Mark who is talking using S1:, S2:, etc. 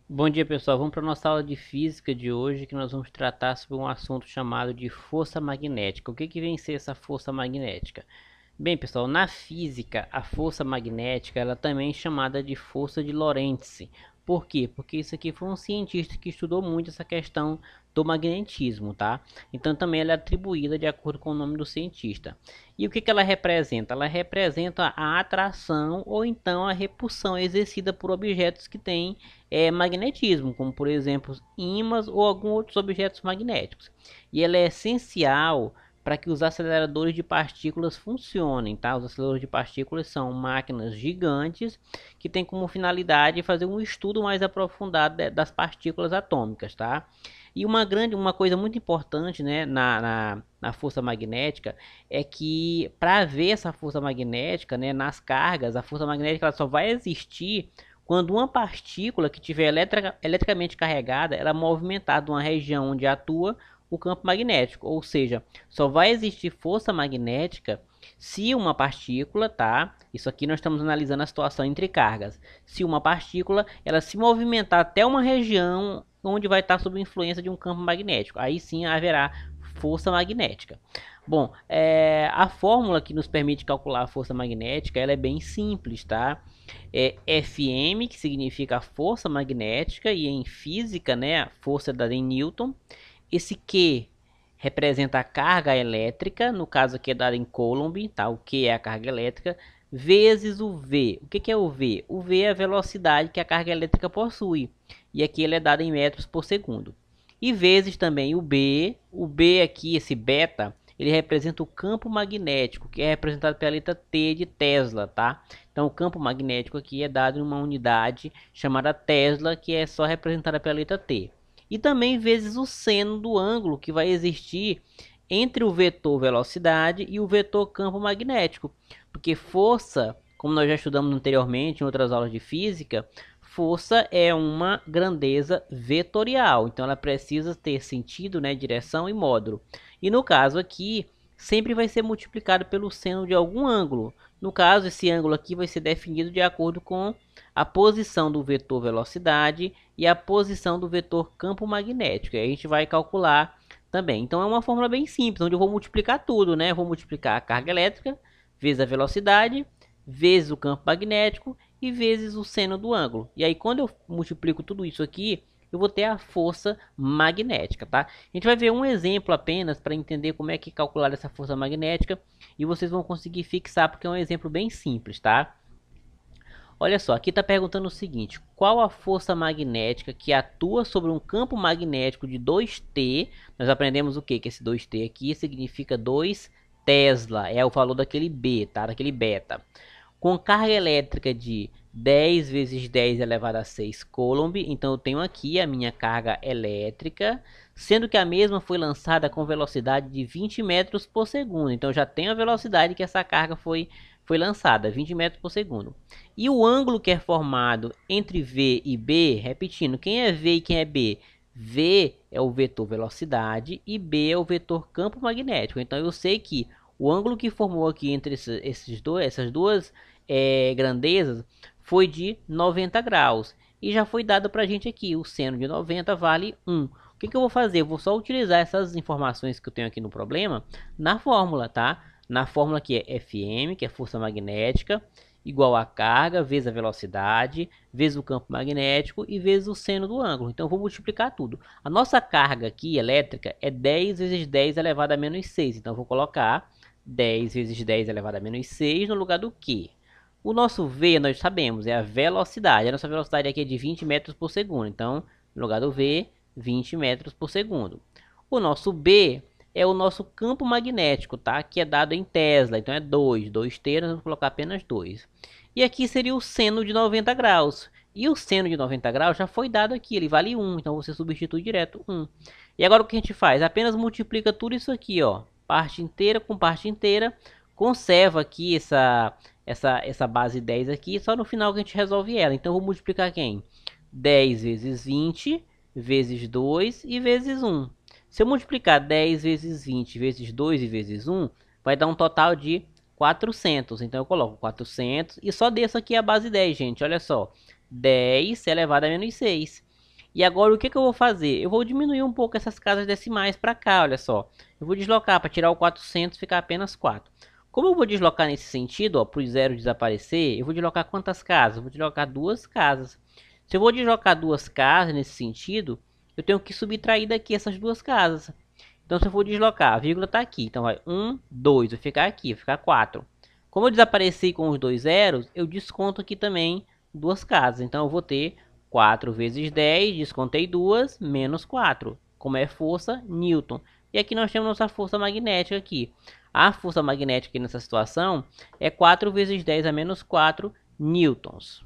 S1: Bom dia, pessoal. Vamos para a nossa aula de física de hoje, que nós vamos tratar sobre um assunto chamado de força magnética. O que vem ser essa força magnética? Bem, pessoal, na física, a força magnética ela também é chamada de força de Lorentz. Por quê? Porque isso aqui foi um cientista que estudou muito essa questão do magnetismo, tá? Então também ela é atribuída de acordo com o nome do cientista. E o que ela representa? Ela representa a atração ou então a repulsão exercida por objetos que têm magnetismo, como por exemplo ímãs ou alguns outros objetos magnéticos. E ela é essencial para que os aceleradores de partículas funcionem, tá? Os aceleradores de partículas são máquinas gigantes que têm como finalidade fazer um estudo mais aprofundado das partículas atômicas, tá? E uma coisa muito importante, né, na força magnética é que para ver essa força magnética, né, nas cargas, a força magnética ela só vai existir quando uma partícula que estiver eletricamente carregada, ela movimentar de uma região onde atua o campo magnético, ou seja, só vai existir força magnética se uma partícula, tá? Isso aqui nós estamos analisando a situação entre cargas. Se uma partícula ela se movimentar até uma região onde vai estar sob influência de um campo magnético, aí sim haverá força magnética. Bom, a fórmula que nos permite calcular a força magnética ela é bem simples, tá? É Fm, que significa força magnética, e em física, né, a força é dada em Newton. Esse Q representa a carga elétrica, no caso aqui é dado em Coulomb, tá? O Q é a carga elétrica, vezes o V. O que é o V? O V é a velocidade que a carga elétrica possui, e aqui ele é dado em metros por segundo. E vezes também o B aqui, esse beta, ele representa o campo magnético, que é representado pela letra T de Tesla, tá? Então o campo magnético aqui é dado em uma unidade chamada Tesla, que é só representada pela letra T. E também vezes o seno do ângulo que vai existir entre o vetor velocidade e o vetor campo magnético. Porque força, como nós já estudamos anteriormente em outras aulas de física, força é uma grandeza vetorial. Então ela precisa ter sentido, né, direção e módulo. E no caso aqui, sempre vai ser multiplicado pelo seno de algum ângulo. No caso, esse ângulo aqui vai ser definido de acordo com a posição do vetor velocidade e a posição do vetor campo magnético. E aí a gente vai calcular também. Então é uma fórmula bem simples, onde eu vou multiplicar tudo, né? Eu vou multiplicar a carga elétrica vezes a velocidade, vezes o campo magnético e vezes o seno do ângulo. E aí quando eu multiplico tudo isso aqui, eu vou ter a força magnética, tá? A gente vai ver um exemplo apenas para entender como é que calcular essa força magnética e vocês vão conseguir fixar porque é um exemplo bem simples, tá? Olha só, aqui está perguntando o seguinte: qual a força magnética que atua sobre um campo magnético de 2T? Nós aprendemos o que? Que esse 2T aqui significa 2 Tesla, é o valor daquele B, tá? Daquele beta. Com carga elétrica de 10 vezes 10 elevado a 6 Coulomb, então eu tenho aqui a minha carga elétrica, sendo que a mesma foi lançada com velocidade de 20 metros por segundo. Então já tenho a velocidade que essa carga foi lançada, 20 metros por segundo. E o ângulo que é formado entre V e B, repetindo, quem é V e quem é B? V é o vetor velocidade e B é o vetor campo magnético. Então eu sei que o ângulo que formou aqui entre essas duas grandezas foi de 90 graus. E já foi dado para a gente aqui, o seno de 90 vale 1. O que eu vou fazer? Eu vou só utilizar essas informações que eu tenho aqui no problema na fórmula, tá? Na fórmula que é Fm, que é força magnética, igual a carga vezes a velocidade, vezes o campo magnético e vezes o seno do ângulo. Então eu vou multiplicar tudo. A nossa carga aqui elétrica é 10 vezes 10 elevado a menos 6. Então eu vou colocar 10 vezes 10 elevado a menos 6 no lugar do Q. O nosso V nós sabemos, é a velocidade. A nossa velocidade aqui é de 20 metros por segundo. Então, no lugar do V, 20 metros por segundo. O nosso B é o nosso campo magnético, tá? Que é dado em Tesla. Então é 2. 2T, nós vamos colocar apenas 2. E aqui seria o seno de 90 graus. E o seno de 90 graus já foi dado aqui, ele vale 1. Então você substitui direto 1. E agora o que a gente faz? Apenas multiplica tudo isso aqui, ó. Parte inteira com parte inteira. Conserva aqui essa base 10 aqui. Só no final que a gente resolve ela. Então eu vou multiplicar quem? 10 vezes 20 vezes 2 e vezes 1. Se eu multiplicar 10 vezes 20 vezes 2 e vezes 1, vai dar um total de 400. Então eu coloco 400 e só desço aqui a base 10, gente. Olha só. 10 elevado a menos 6. E agora o que que eu vou fazer? Eu vou diminuir um pouco essas casas decimais para cá, olha só. Eu vou deslocar para tirar o 400 ficar apenas 4. Como eu vou deslocar nesse sentido, para os zeros desaparecer, eu vou deslocar quantas casas? Eu vou deslocar duas casas. Se eu vou deslocar duas casas nesse sentido, eu tenho que subtrair daqui essas duas casas. Então se eu for deslocar, a vírgula está aqui. Então vai 1, 2, vai ficar aqui, vai ficar 4. Como eu desapareci com os dois zeros, eu desconto aqui também duas casas. Então eu vou ter 4 vezes 10, descontei 2, menos 4. Como é força, Newton. E aqui nós temos nossa força magnética aqui. A força magnética aqui nessa situação é 4 vezes 10 a menos 4 newtons.